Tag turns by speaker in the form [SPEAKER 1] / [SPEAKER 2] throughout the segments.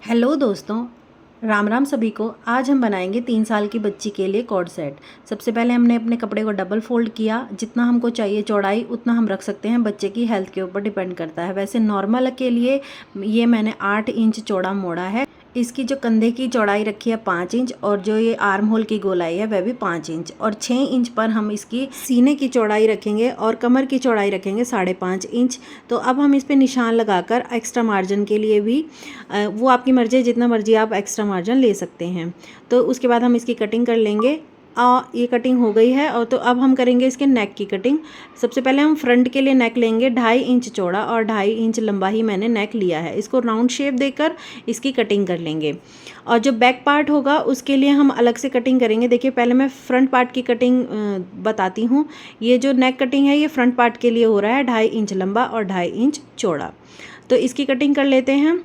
[SPEAKER 1] Hello दोस्तों, राम राम सभी को। आज हम बनाएंगे 3 साल की बच्ची के लिए कॉर्ड सेट। सबसे पहले हमने अपने कपड़े को डबल फोल्ड किया। जितना हमको चाहिए चौड़ाई उतना हम रख सकते हैं, बच्चे की हेल्थ के ऊपर डिपेंड करता है। वैसे नॉर्मल के लिए ये मैंने 8 इंच चौड़ा मोड़ा है। इसकी जो कंधे की चौड़ाई रखी है 5 इंच और जो ये आर्म होल की गोलाई है वह भी 5 इंच और 6 इंच पर हम इसकी सीने की चौड़ाई रखेंगे और कमर की चौड़ाई रखेंगे 5.5 इंच। तो अब हम इस पे निशान लगाकर एक्स्ट्रा मार्जिन के लिए भी वो आपकी मर्जी है, जितना मर्जी आप एक्स्ट्रा मार्जिन ले सकते हैं। तो उसके बाद हम इसकी कटिंग कर लेंगे। ये कटिंग हो गई है और तो अब हम करेंगे इसके नेक की कटिंग। सबसे पहले हम फ्रंट के लिए नेक लेंगे 2.5 इंच चौड़ा और 2.5 इंच लंबा ही मैंने नेक लिया है। इसको राउंड शेप देकर इसकी कटिंग कर लेंगे। और जो बैक पार्ट होगा उसके लिए हम अलग से कटिंग करेंगे। देखिए पहले मैं फ्रंट पार्ट की कटिंग बताती हूँ। ये जो नेक कटिंग है ये फ्रंट पार्ट के लिए हो रहा है 2.5 इंच लंबा और 2.5 इंच चौड़ा। तो इसकी कटिंग कर लेते हैं।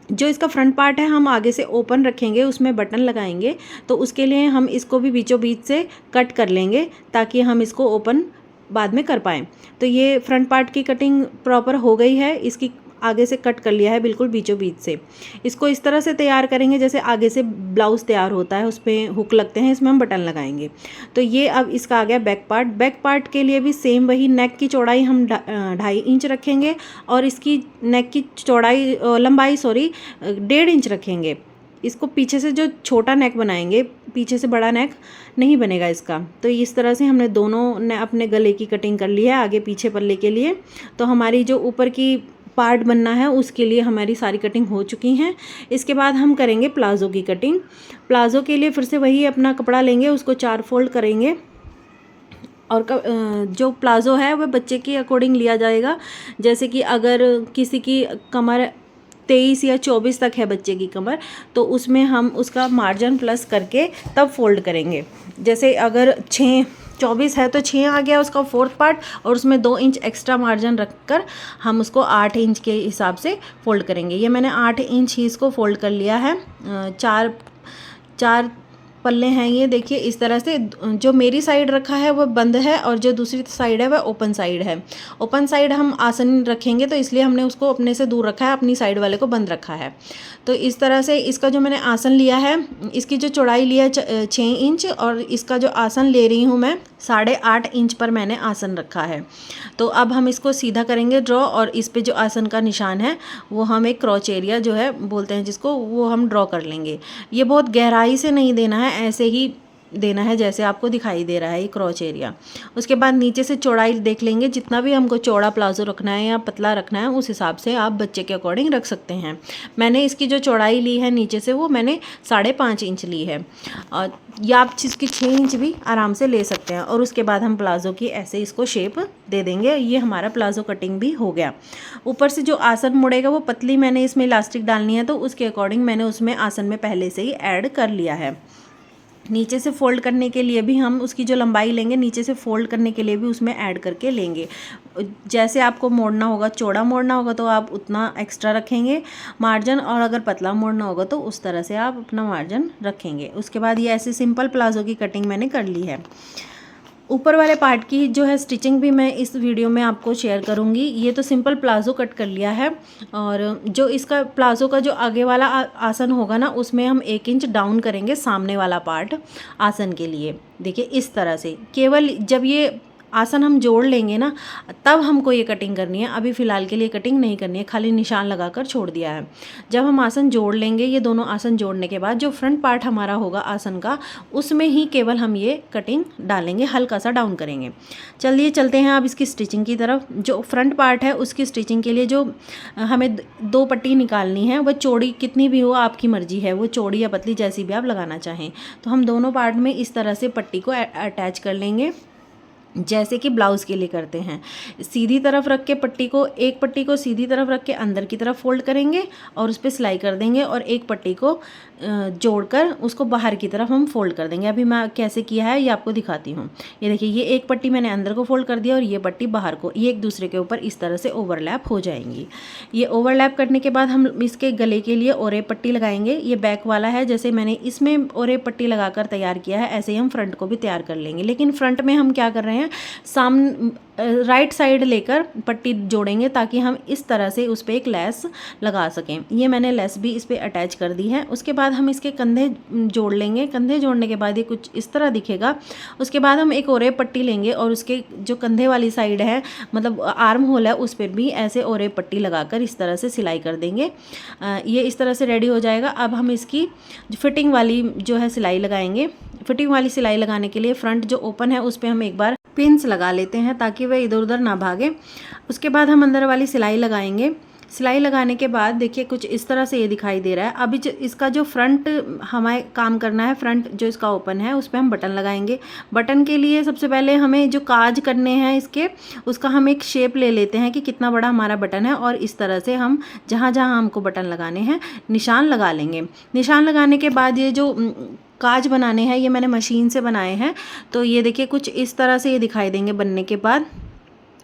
[SPEAKER 1] जो इसका फ्रंट पार्ट है हम आगे से ओपन रखेंगे, उसमें बटन लगाएंगे। तो उसके लिए हम इसको भी बीचों बीच से कट कर लेंगे ताकि हम इसको ओपन बाद में कर पाएँ। तो ये फ्रंट पार्ट की कटिंग प्रॉपर हो गई है। इसकी आगे से कट कर लिया है बिल्कुल बीचों बीच से। इसको इस तरह से तैयार करेंगे जैसे आगे से ब्लाउज़ तैयार होता है, उस पर हुक लगते हैं, इसमें हम बटन लगाएंगे। तो ये अब इसका आ गया बैक पार्ट। बैक पार्ट के लिए भी सेम वही नेक की चौड़ाई हम 2.5 इंच रखेंगे और इसकी नेक की चौड़ाई लंबाई 1.5 इंच रखेंगे। इसको पीछे से जो छोटा नेक बनाएंगे, पीछे से बड़ा नेक नहीं बनेगा इसका। तो इस तरह से हमने दोनों ने अपने गले की कटिंग कर ली है आगे पीछे पल्ले के लिए। तो हमारी जो ऊपर की पार्ट बनना है उसके लिए हमारी सारी कटिंग हो चुकी हैं। इसके बाद हम करेंगे प्लाज़ो की कटिंग। प्लाज़ो के लिए फिर से वही अपना कपड़ा लेंगे, उसको 4 फोल्ड करेंगे और जो प्लाज़ो है वह बच्चे के अकॉर्डिंग लिया जाएगा। जैसे कि अगर किसी की कमर 23 या 24 तक है बच्चे की कमर, तो उसमें हम उसका मार्जिन प्लस करके तब फोल्ड करेंगे। जैसे अगर 24 है तो 6 आ गया उसका फोर्थ पार्ट और उसमें 2 इंच एक्स्ट्रा मार्जिन रखकर हम उसको 8 इंच के हिसाब से फोल्ड करेंगे। ये मैंने 8 इंच ही इसको फोल्ड कर लिया है। चार पल्ले हैं ये, देखिए इस तरह से। जो मेरी साइड रखा है वह बंद है और जो दूसरी साइड है वह ओपन साइड है। ओपन साइड हम आसन रखेंगे तो इसलिए हमने उसको अपने से दूर रखा है, अपनी साइड वाले को बंद रखा है। तो इस तरह से इसका जो मैंने आसन लिया है, इसकी जो चौड़ाई लिया है 6 इंच और इसका जो आसन ले रही हूँ मैं 8.5 इंच पर मैंने आसन रखा है। तो अब हम इसको सीधा करेंगे ड्रॉ और इस पे जो आसन का निशान है वो हम एक क्रॉच एरिया जो है बोलते हैं जिसको, वो हम ड्रॉ कर लेंगे। ये बहुत गहराई से नहीं देना है, ऐसे ही देना है जैसे आपको दिखाई दे रहा है ये क्रॉच एरिया। उसके बाद नीचे से चौड़ाई देख लेंगे, जितना भी हमको चौड़ा प्लाजो रखना है या पतला रखना है उस हिसाब से आप बच्चे के अकॉर्डिंग रख सकते हैं। मैंने इसकी जो चौड़ाई ली है नीचे से वो मैंने 5.5 इंच ली है और या आप इसकी 6 इंच भी आराम से ले सकते हैं। और उसके बाद हम प्लाजो की ऐसे इसको शेप दे देंगे। ये हमारा प्लाजो कटिंग भी हो गया। ऊपर से जो आसन मुड़ेगा वो पतली मैंने इसमें इलास्टिक डालनी है, तो उसके अकॉर्डिंग मैंने उसमें आसन में पहले से ही ऐड कर लिया है। नीचे से फोल्ड करने के लिए भी हम उसकी जो लंबाई लेंगे नीचे से फोल्ड करने के लिए भी उसमें ऐड करके लेंगे। जैसे आपको मोड़ना होगा, चौड़ा मोड़ना होगा तो आप उतना एक्स्ट्रा रखेंगे मार्जिन, और अगर पतला मोड़ना होगा तो उस तरह से आप अपना मार्जिन रखेंगे। उसके बाद ये ऐसे सिंपल प्लाजो की कटिंग मैंने कर ली है। ऊपर वाले पार्ट की जो है स्टिचिंग भी मैं इस वीडियो में आपको शेयर करूंगी। ये तो सिंपल प्लाजो कट कर लिया है और जो इसका प्लाजो का जो आगे वाला आसन होगा ना उसमें हम 1 इंच डाउन करेंगे सामने वाला पार्ट आसन के लिए। देखिए इस तरह से केवल जब ये आसन हम जोड़ लेंगे ना तब हमको ये कटिंग करनी है। अभी फ़िलहाल के लिए कटिंग नहीं करनी है, खाली निशान लगाकर छोड़ दिया है। जब हम आसन जोड़ लेंगे, ये दोनों आसन जोड़ने के बाद जो फ्रंट पार्ट हमारा होगा आसन का उसमें ही केवल हम ये कटिंग डालेंगे, हल्का सा डाउन करेंगे। चलिए चलते हैं अब इसकी स्टिचिंग की तरफ। जो फ्रंट पार्ट है उसकी स्टिचिंग के लिए जो हमें 2 पट्टी निकालनी है, वह चौड़ी कितनी भी हो आपकी मर्जी है, वो चौड़ी या पतली जैसी भी आप लगाना चाहें। तो हम दोनों पार्ट में इस तरह से पट्टी को अटैच कर लेंगे जैसे कि ब्लाउज़ के लिए करते हैं। सीधी तरफ रख के पट्टी को, एक पट्टी को सीधी तरफ रख के अंदर की तरफ फोल्ड करेंगे और उस पर सिलाई कर देंगे और एक पट्टी को जोड़कर उसको बाहर की तरफ हम फोल्ड कर देंगे। अभी मैं कैसे किया है ये आपको दिखाती हूँ। ये देखिए, ये एक पट्टी मैंने अंदर को फोल्ड कर दिया और ये पट्टी बाहर को, ये एक दूसरे के ऊपर इस तरह से ओवरलैप हो जाएंगी। ये ओवरलैप करने के बाद हम इसके गले के लिए और एक पट्टी लगाएंगे। ये बैक वाला है, जैसे मैंने इसमें और एक पट्टी लगाकर तैयार किया है ऐसे ही हम फ्रंट को भी तैयार कर लेंगे। लेकिन फ्रंट में हम क्या कर रहे हैं, हैं, राइट साइड लेकर पट्टी जोड़ेंगे ताकि हम इस तरह से उस पर एक लेस लगा सकें। ये मैंने लेस भी इस पर अटैच कर दी है। उसके बाद हम इसके कंधे जोड़ लेंगे। कंधे जोड़ने के बाद ये कुछ इस तरह दिखेगा। उसके बाद हम एक ओरे पट्टी लेंगे और उसके जो कंधे वाली साइड है, मतलब आर्म होल है, उस पर भी ऐसे ओरे पट्टी लगाकर इस तरह से सिलाई कर देंगे। ये इस तरह से रेडी हो जाएगा। अब हम इसकी फिटिंग वाली जो है सिलाई लगाएंगे। फिटिंग वाली सिलाई लगाने के लिए फ्रंट जो ओपन है उस पर हम एक बार पिन्स लगा लेते हैं ताकि वह इधर उधर ना भागे। उसके बाद हम अंदर वाली सिलाई लगाएंगे। सिलाई लगाने के बाद देखिए कुछ इस तरह से ये दिखाई दे रहा है। अभी इसका जो फ्रंट हमें काम करना है, फ्रंट जो इसका ओपन है उस पर हम बटन लगाएंगे। बटन के लिए सबसे पहले हमें जो काज करने हैं इसके, उसका हम एक शेप ले लेते हैं कि कितना बड़ा हमारा बटन है, और इस तरह से हम जहाँ जहाँ हमको बटन लगाने हैं निशान लगा लेंगे। निशान लगाने के बाद ये जो काज बनाने हैं ये मैंने मशीन से बनाए हैं, तो ये देखिए कुछ इस तरह से ये दिखाई देंगे बनने के बाद।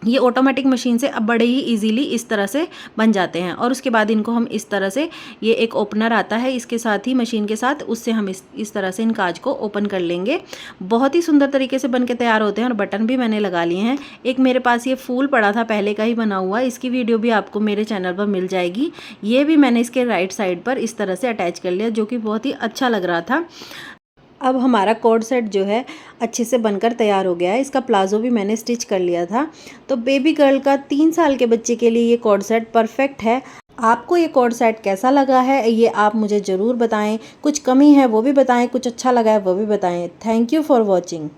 [SPEAKER 1] ये ऑटोमेटिक मशीन से अब बड़े ही इजीली इस तरह से बन जाते हैं। और उसके बाद इनको हम इस तरह से, ये एक ओपनर आता है इसके साथ ही, मशीन के साथ, उससे हम इस तरह से इन काज को ओपन कर लेंगे। बहुत ही सुंदर तरीके से बन के तैयार होते हैं। और बटन भी मैंने लगा लिए हैं। एक मेरे पास ये फूल पड़ा था पहले का ही बना हुआ, इसकी वीडियो भी आपको मेरे चैनल पर मिल जाएगी। ये भी मैंने इसके राइट साइड पर इस तरह से अटैच कर लिया, जो कि बहुत ही अच्छा लग रहा था। अब हमारा कोड सेट जो है अच्छे से बनकर तैयार हो गया है। इसका प्लाजो भी मैंने स्टिच कर लिया था। तो बेबी गर्ल का 3 साल के बच्चे के लिए ये कोड सेट परफेक्ट है। आपको ये कोड सेट कैसा लगा है ये आप मुझे ज़रूर बताएं। कुछ कमी है वो भी बताएं, कुछ अच्छा लगा है वो भी बताएं। Thank you for watching.